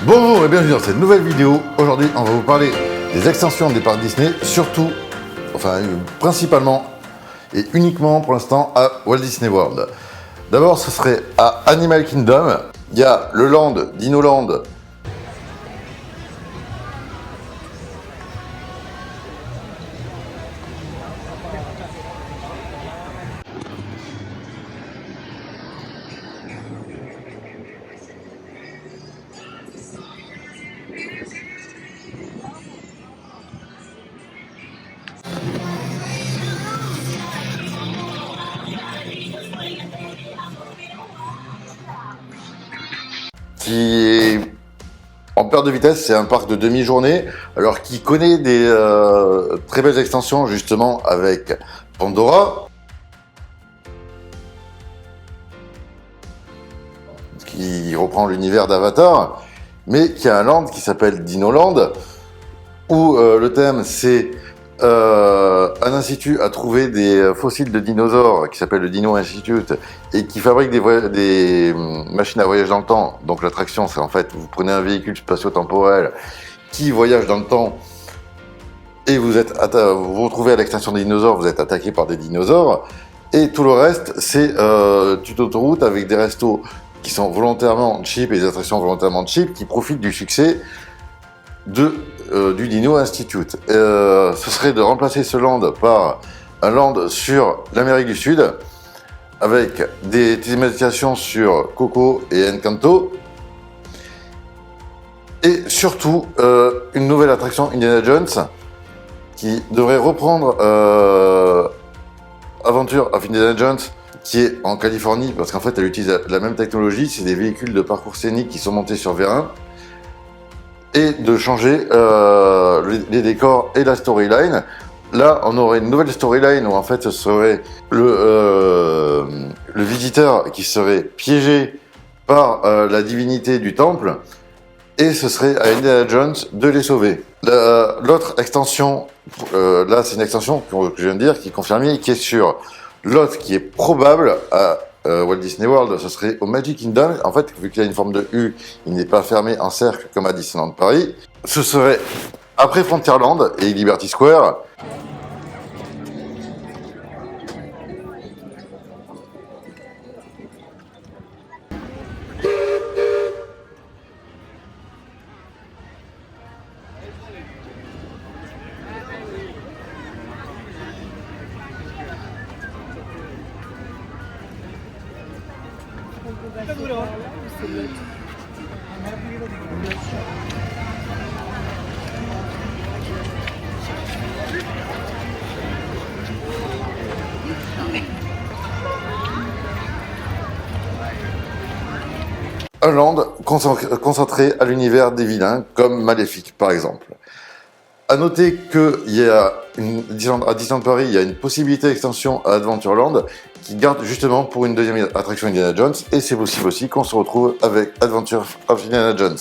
Bonjour et bienvenue dans cette nouvelle vidéo. Aujourd'hui, on va vous parler des extensions des parcs Disney, surtout, principalement et uniquement pour l'instant à Walt Disney World. D'abord, ce serait à Animal Kingdom. Il y a le Land, Dino Land. Qui est en perte de vitesse, c'est un parc de demi-journée, alors qui connaît des très belles extensions justement avec Pandora, qui reprend l'univers d'Avatar, mais qui a un land qui s'appelle Dino Land, où le thème c'est un institut a trouvé des fossiles de dinosaures qui s'appelle le Dino Institute et qui fabrique des machines à voyage dans le temps. Donc l'attraction, c'est en fait, vous prenez un véhicule spatio-temporel qui voyage dans le temps et vous vous retrouvez à l'extinction des dinosaures, vous êtes attaqué par des dinosaures. Et tout le reste, c'est toute autoroute avec des restos qui sont volontairement cheap et des attractions volontairement cheap qui profitent du succès du Dino Institute. Ce serait de remplacer ce land par un land sur l'Amérique du Sud avec des thématisations sur Coco et Encanto et surtout une nouvelle attraction Indiana Jones qui devrait reprendre Aventure of Indiana Jones qui est en Californie parce qu'en fait elle utilise la même technologie, c'est des véhicules de parcours scénique qui sont montés sur vérin, et de changer les décors et la storyline. Là, on aurait une nouvelle storyline où en fait ce serait le visiteur qui serait piégé par la divinité du temple et ce serait à Indiana Jones de les sauver. L'autre extension, là c'est une extension que je viens de dire qui est confirmée, qui est sur l'autre qui est probable à Walt Disney World, ce serait au Magic Kingdom. En fait, vu qu'il a une forme de U, il n'est pas fermé en cercle comme à Disneyland Paris. Ce serait après Frontierland et Liberty Square. Un land concentré à l'univers des vilains, comme Maléfique par exemple. A noter qu'il y a à Disneyland Paris, il y a une possibilité d'extension à Adventureland qui garde justement pour une deuxième attraction Indiana Jones, et c'est possible aussi qu'on se retrouve avec Adventure of Indiana Jones.